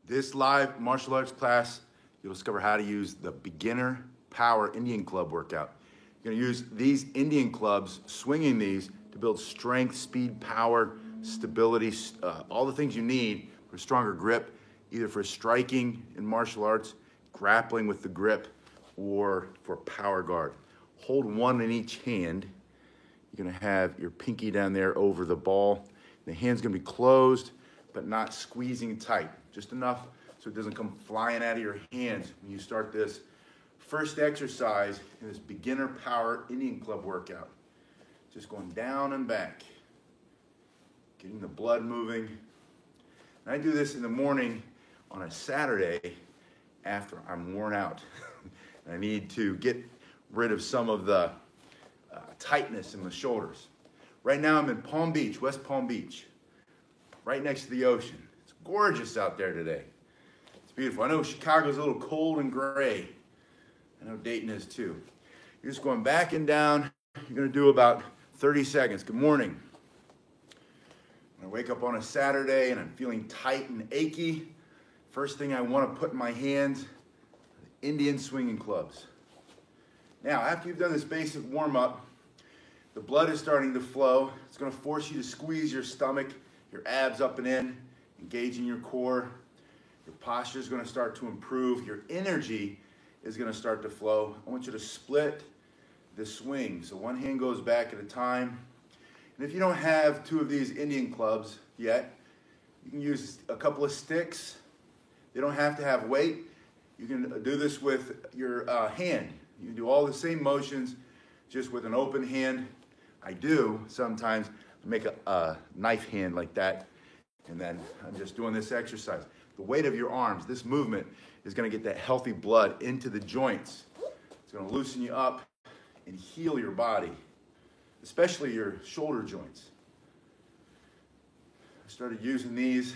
This live martial arts class, you'll discover how to use the beginner power Indian club workout. You're gonna use these Indian clubs, swinging these to build strength, speed, power, stability, all the things you need for a stronger grip, either for striking in martial arts, grappling with the grip, or for power guard. Hold one in each hand. You're gonna have your pinky down there over the ball. The hand's gonna be closed, but not squeezing tight. Just enough so it doesn't come flying out of your hands when you start this first exercise in this beginner power Indian club workout. Just going down and back, getting the blood moving. And I do this in the morning on a Saturday after I'm worn out. And I need to get rid of some of the tightness in the shoulders. Right now I'm in Palm Beach, West Palm Beach, right next to the ocean. It's gorgeous out there today. It's beautiful. I know Chicago's a little cold and gray. I know Dayton is too. You're just going back and down. You're gonna do about 30 seconds. Good morning. When I wake up on a Saturday and I'm feeling tight and achy, first thing I wanna put in my hands, Indian swinging clubs. Now, after you've done this basic warm-up, the blood is starting to flow. It's gonna force you to squeeze your stomach, your abs up and in, engaging your core. Your posture is gonna start to improve. Your energy is gonna start to flow. I want you to split the swing. So one hand goes back at a time. And if you don't have two of these Indian clubs yet, you can use a couple of sticks. They don't have to have weight. You can do this with your hand. You can do all the same motions just with an open hand. I do sometimes make a knife hand like that, and then I'm just doing this exercise. The weight of your arms, this movement is gonna get that healthy blood into the joints. It's gonna loosen you up and heal your body, especially your shoulder joints. I started using these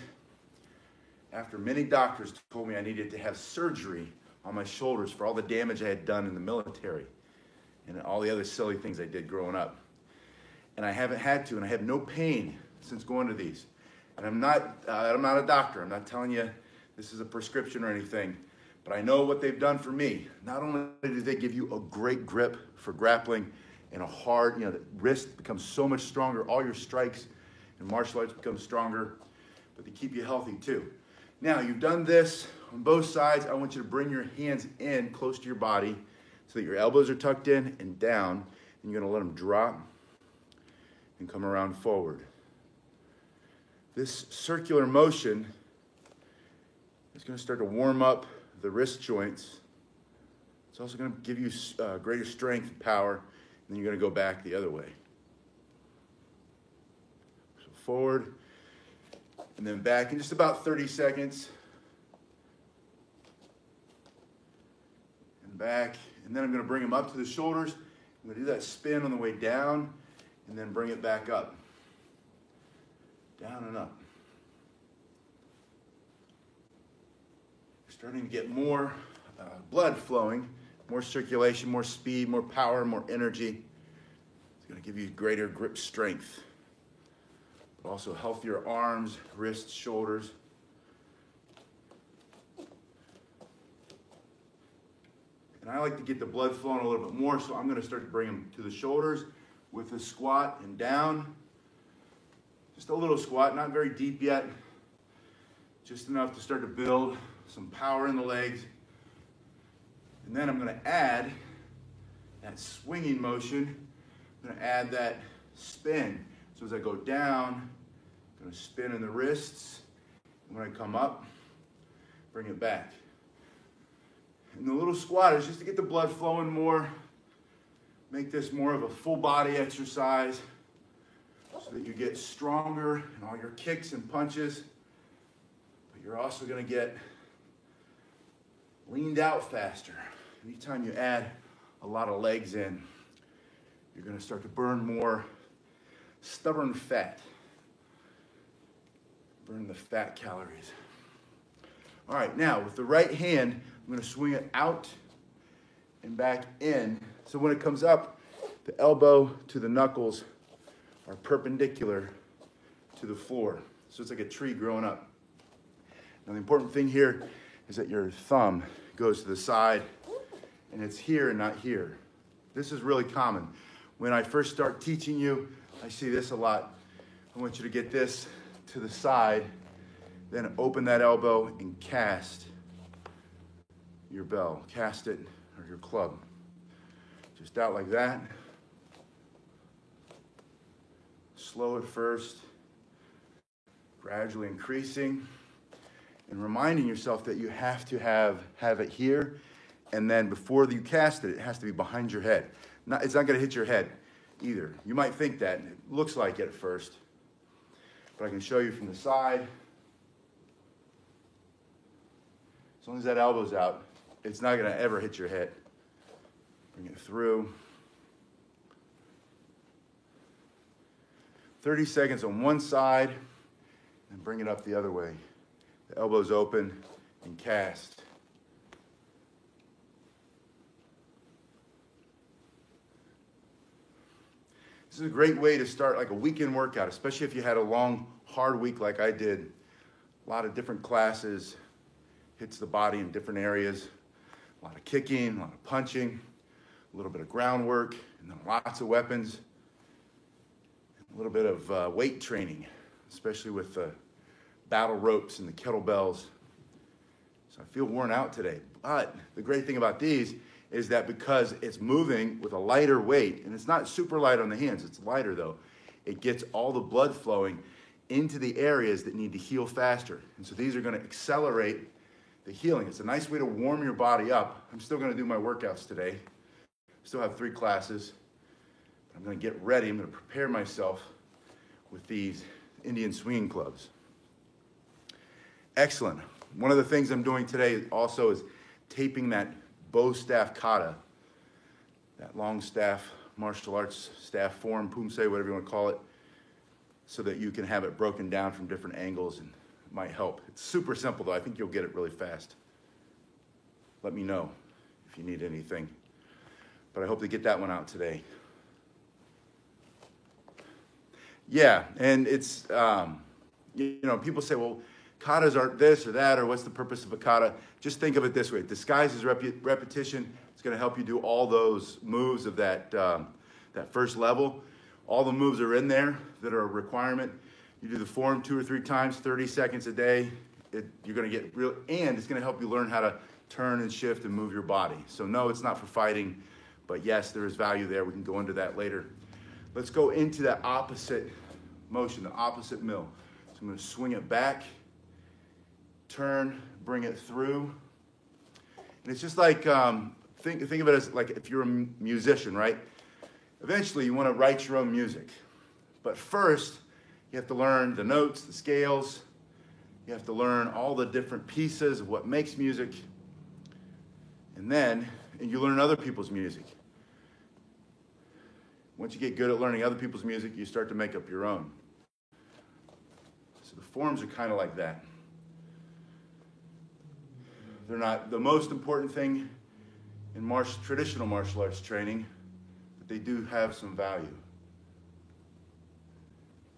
after many doctors told me I needed to have surgery on my shoulders for all the damage I had done in the military and all the other silly things I did growing up. And I haven't had to, and I have no pain since going to these. And I'm not a doctor. I'm not telling you this is a prescription or anything, but I know what they've done for me. Not only do they give you a great grip for grappling and a hard, the wrist becomes so much stronger, all your strikes and martial arts become stronger, but they keep you healthy too. Now, you've done this on both sides. I want you to bring your hands in close to your body so that your elbows are tucked in and down, and you're gonna let them drop and come around forward. This circular motion is gonna start to warm up the wrist joints. It's also gonna give you greater strength and power, and then you're gonna go back the other way. So forward, and then back in just about 30 seconds. And back, and then I'm gonna bring them up to the shoulders. I'm gonna do that spin on the way down, and then bring it back up. Down and up. You're starting to get more blood flowing, more circulation, more speed, more power, more energy. It's gonna give you greater grip strength. But also healthier arms, wrists, shoulders. And I like to get the blood flowing a little bit more, so I'm gonna start to bring them to the shoulders with a squat and down. Just a little squat, not very deep yet. Just enough to start to build some power in the legs. And then I'm gonna add that swinging motion. I'm gonna add that spin. So as I go down, I'm gonna spin in the wrists. And when I come up, bring it back. And the little squat is just to get the blood flowing more, make this more of a full body exercise so that you get stronger in all your kicks and punches, but you're also gonna get leaned out faster. Anytime you add a lot of legs in, you're gonna start to burn more stubborn fat. Burn the fat calories. All right, now with the right hand, I'm gonna swing it out and back in. So when it comes up, the elbow to the knuckles are perpendicular to the floor. So it's like a tree growing up. Now the important thing here is that your thumb goes to the side and it's here and not here. This is really common. When I first start teaching you, I see this a lot. I want you to get this to the side, then open that elbow and cast your bell. Cast it, or your club. Just out like that. Slow at first, gradually increasing, and reminding yourself that you have to have it here, and then before you cast it, it has to be behind your head. It's not going to hit your head either. You might think that. It looks like it at first. But I can show you from the side. As long as that elbow's out, it's not going to ever hit your head. Bring it through. 30 seconds on one side, and bring it up the other way. The elbow's open and cast. This is a great way to start like a weekend workout, especially if you had a long, hard week like I did. A lot of different classes, hits the body in different areas. A lot of kicking, a lot of punching, a little bit of groundwork, and then lots of weapons. A little bit of weight training, especially with the battle ropes and the kettlebells. So I feel worn out today. But the great thing about these is that because it's moving with a lighter weight, and it's not super light on the hands, it's lighter though, it gets all the blood flowing into the areas that need to heal faster. And so these are going to accelerate the healing. It's a nice way to warm your body up. I'm still going to do my workouts today. Still have 3 classes. I'm going to get ready. I'm going to prepare myself with these Indian swinging clubs. Excellent. One of the things I'm doing today also is taping that bow staff kata, that long staff, martial arts staff form, pumse, whatever you want to call it, so that you can have it broken down from different angles, and it might help. It's super simple though. I think you'll get it really fast. Let me know if you need anything. But I hope to get that one out today. Yeah, and it's, people say, well, katas aren't this or that, or what's the purpose of a kata? Just think of it this way. It disguises repetition. It's going to help you do all those moves of that first level. All the moves are in there that are a requirement. You do the form 2 or 3 times, 30 seconds a day. You're going to get real, and it's going to help you learn how to turn and shift and move your body. So no, it's not for fighting, but yes, there is value there. We can go into that later. Let's go into that opposite motion, the opposite mill. So I'm going to swing it back, turn, bring it through. And it's just like, think of it as like if you're a musician, right? Eventually you want to write your own music. But first, you have to learn the notes, the scales. You have to learn all the different pieces of what makes music. And you learn other people's music. Once you get good at learning other people's music, you start to make up your own. So the forms are kind of like that. They're not the most important thing in traditional martial arts training, but they do have some value.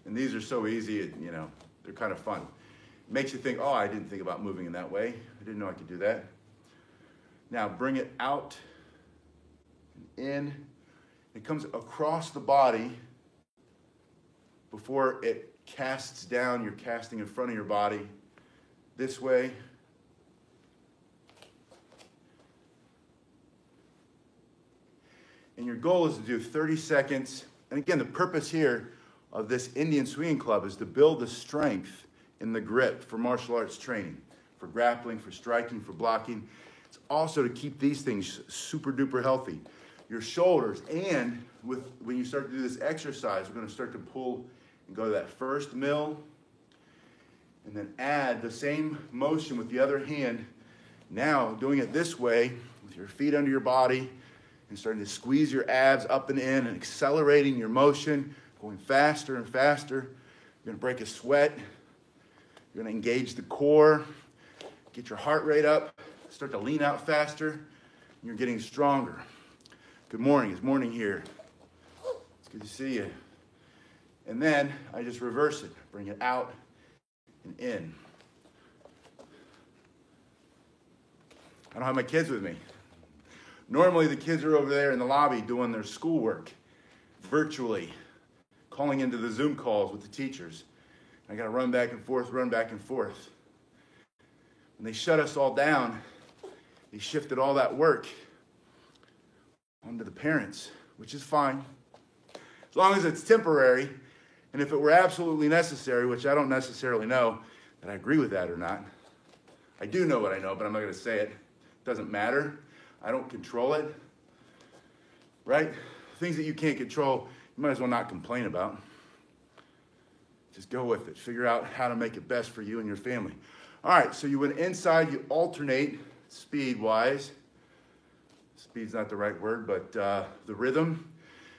And these are so easy, they're kind of fun. It makes you think, oh, I didn't think about moving in that way. I didn't know I could do that. Now bring it out and in. It comes across the body before it casts down. You're casting in front of your body this way. And your goal is to do 30 seconds. And again, the purpose here of this Indian swinging club is to build the strength in the grip for martial arts training, for grappling, for striking, for blocking. It's also to keep these things super duper healthy. Your shoulders, and when you start to do this exercise, we're going to start to pull and go to that first mill, and then add the same motion with the other hand. Now doing it this way with your feet under your body and starting to squeeze your abs up and in and accelerating your motion, going faster and faster. You're going to break a sweat. You're going to engage the core, get your heart rate up, start to lean out faster, and you're getting stronger. Good morning. It's morning here. It's good to see you. And then I just reverse it. Bring it out and in. I don't have my kids with me. Normally the kids are over there in the lobby doing their schoolwork virtually, calling into the Zoom calls with the teachers. I got to run back and forth. When they shut us all down, they shifted all that work onto the parents, which is fine. As long as it's temporary, and if it were absolutely necessary, which I don't necessarily know that I agree with that or not. I do know what I know, but I'm not going to say it. It doesn't matter. I don't control it. Right? Things that you can't control, you might as well not complain about. Just go with it. Figure out how to make it best for you and your family. All right, so you went inside, you alternate speed-wise. Speed's not the right word, but the rhythm.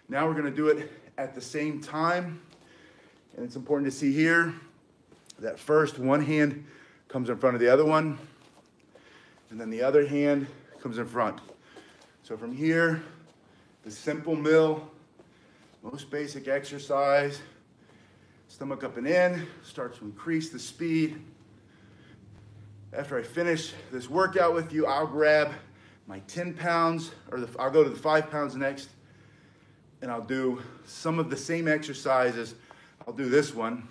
Now we're going to do it at the same time. And it's important to see here that first one hand comes in front of the other one, and then the other hand comes in front. So from here, the simple mill, most basic exercise, stomach up and in, starts to increase the speed. After I finish this workout with you, I'll grab my 10 pounds, I'll go to the 5 pounds next, and I'll do some of the same exercises. I'll do this one,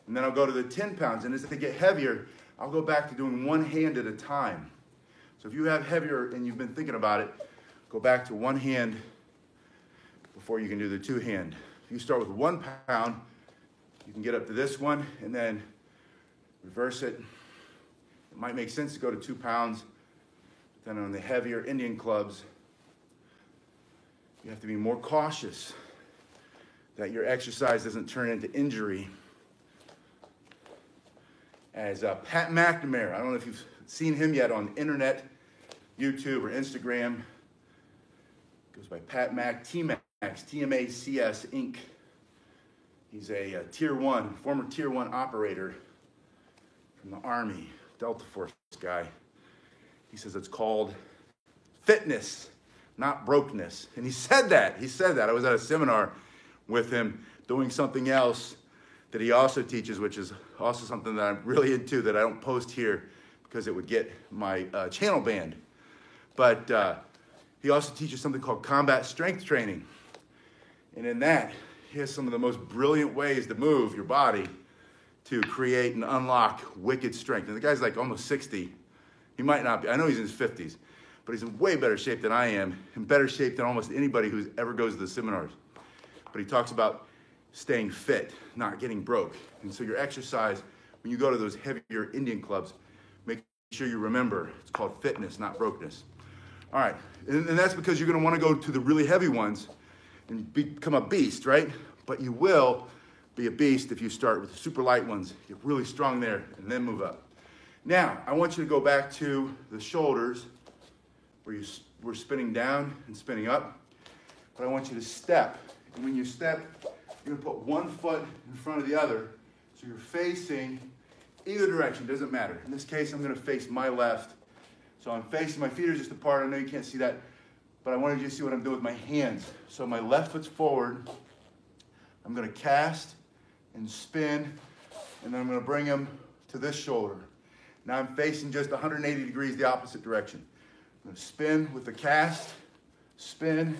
and then I'll go to the 10 pounds, and as they get heavier, I'll go back to doing one hand at a time. So if you have heavier and you've been thinking about it, go back to one hand before you can do the two hand. If you start with 1 pound, you can get up to this one and then reverse it. It might make sense to go to 2 pounds. Then on the heavier Indian clubs, you have to be more cautious that your exercise doesn't turn into injury. As Pat McNamara, I don't know if you've seen him yet on the internet, YouTube or Instagram. Goes by Pat Mac, T-Max, T-M-A-C-S, Inc. He's a former Tier 1 operator from the Army, Delta Force guy. He says it's called fitness, not brokenness. And he said that. I was at a seminar with him doing something else that he also teaches, which is also something that I'm really into that I don't post here because it would get my channel banned. But he also teaches something called combat strength training. And in that, he has some of the most brilliant ways to move your body to create and unlock wicked strength. And the guy's like almost 60. He might not be. I know he's in his 50s. But he's in way better shape than I am, in better shape than almost anybody who ever goes to the seminars. But he talks about staying fit, not getting broke. And so your exercise, when you go to those heavier Indian clubs, make sure you remember it's called fitness, not brokenness. All right, and that's because you're going to want to go to the really heavy ones and become a beast, right? But you will be a beast if you start with the super light ones, get really strong there, and then move up. Now, I want you to go back to the shoulders where we're spinning down and spinning up, but I want you to step. And when you step, you're going to put one foot in front of the other, so you're facing either direction, doesn't matter. In this case, I'm going to face my left. So I'm facing, my feet are just apart. I know you can't see that, but I wanted you to see what I'm doing with my hands. So my left foot's forward. I'm going to cast and spin, and then I'm going to bring them to this shoulder. Now I'm facing just 180 degrees the opposite direction. I'm going to spin with the cast, spin,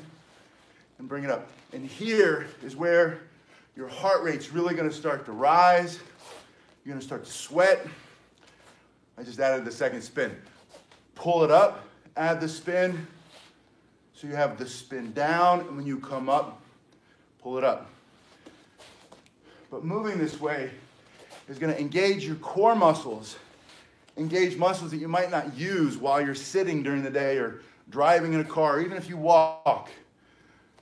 and bring it up. And here is where your heart rate's really going to start to rise. You're going to start to sweat. I just added the second spin. Pull it up, add the spin. So you have the spin down, and when you come up, pull it up. But moving this way is going to engage your core muscles, engage muscles that you might not use while you're sitting during the day or driving in a car, or even if you walk.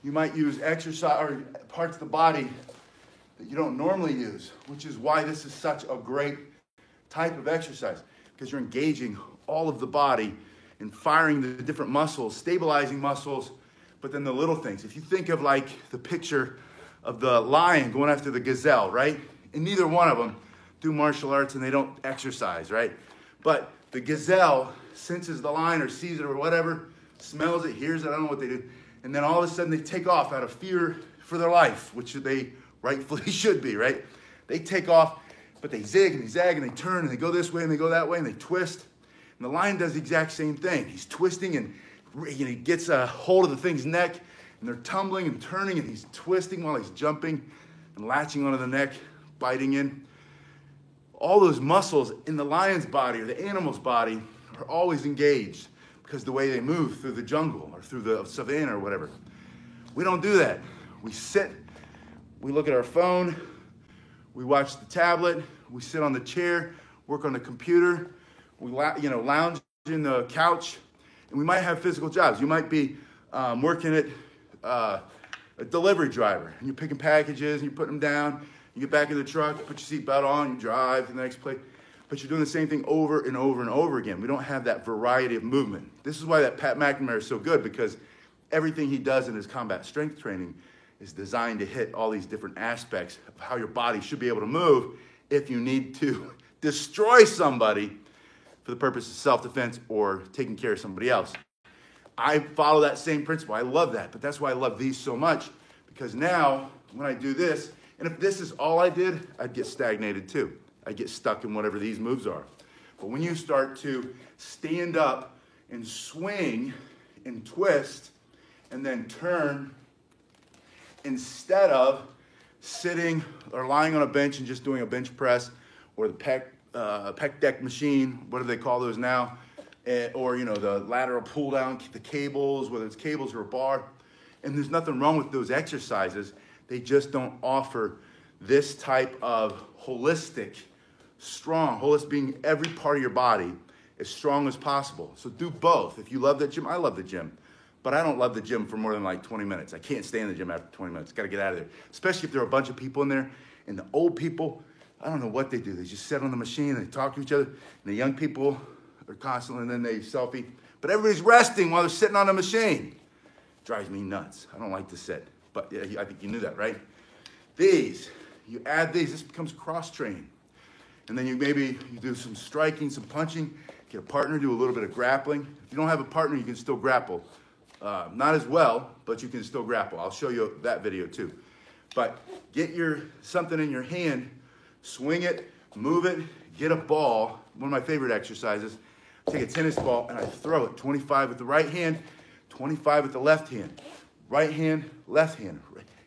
You might use exercise or parts of the body that you don't normally use, which is why this is such a great type of exercise, because you're engaging all of the body and firing the different muscles, stabilizing muscles, but then the little things. If you think of like the picture of the lion going after the gazelle, right? And neither one of them do martial arts and they don't exercise, right? But the gazelle senses the lion or sees it or whatever, smells it, hears it, I don't know what they do. And then all of a sudden they take off out of fear for their life, which they rightfully should be, right? They take off, but they zig and they zag and they turn and they go this way and they go that way and they twist. And And the lion does the exact same thing. He's twisting and he gets a hold of the thing's neck, and they're tumbling and turning, and he's twisting while he's jumping and latching onto the neck, biting in. All those muscles in the lion's body or the animal's body are always engaged because of the way they move through the jungle or through the savannah or whatever. We don't do that. We sit, we look at our phone, we watch the tablet, we sit on the chair, work on the computer, we lounge in the couch, and we might have physical jobs. You might be working at a delivery driver, and you're picking packages, and you're putting them down. You get back in the truck, you put your seatbelt on, you drive to the next place. But you're doing the same thing over and over and over again. We don't have that variety of movement. This is why that Pat McNamara is so good, because everything he does in his combat strength training is designed to hit all these different aspects of how your body should be able to move if you need to destroy somebody for the purpose of self-defense or taking care of somebody else. I follow that same principle. I love that, but that's why I love these so much, because now when I do this, and if this is all I did, I'd get stagnated too. I'd get stuck in whatever these moves are. But when you start to stand up and swing and twist and then turn, instead of sitting or lying on a bench and just doing a bench press or the pec deck machine, what do they call those now? Or the lateral pull down, the cables, whether it's cables or a bar. And there's nothing wrong with those exercises. They just don't offer this type of holistic being every part of your body as strong as possible. So do both. If you love the gym, I love the gym. But I don't love the gym for more than like 20 minutes. I can't stay in the gym after 20 minutes. Got to get out of there. Especially if there are a bunch of people in there. And the old people, I don't know what they do. They just sit on the machine and they talk to each other. And the young people are constantly, and then they selfie. But everybody's resting while they're sitting on the machine. Drives me nuts. I don't like to sit. But yeah, I think you knew that, right? These, you add these, this becomes cross-training. And then you do some striking, some punching, get a partner, do a little bit of grappling. If you don't have a partner, you can still grapple. Not as well, but you can still grapple. I'll show you that video too. But get something in your hand, swing it, move it, get a ball. One of my favorite exercises, take a tennis ball and I throw it 25 with the right hand, 25 with the left hand. Right hand, left hand.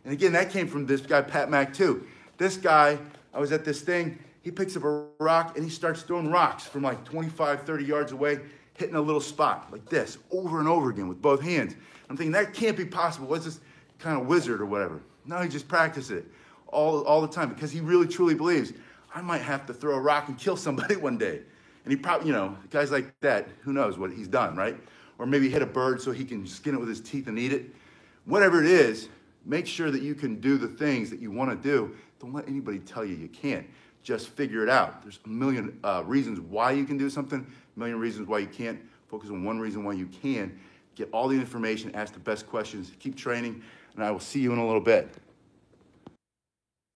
And again, that came from this guy, Pat Mac too. This guy, I was at this thing, he picks up a rock and he starts throwing rocks from like 25, 30 yards away, hitting a little spot like this over and over again with both hands. I'm thinking, that can't be possible. What's this kind of wizard or whatever? No, he just practiced it all the time because he really, truly believes, I might have to throw a rock and kill somebody one day. And he probably, guys like that, who knows what he's done, right? Or maybe hit a bird so he can skin it with his teeth and eat it. Whatever it is, make sure that you can do the things that you want to do. Don't let anybody tell you you can't. Just figure it out. There's a million reasons why you can do something, a million reasons why you can't. Focus on one reason why you can. Get all the information, ask the best questions, keep training, and I will see you in a little bit.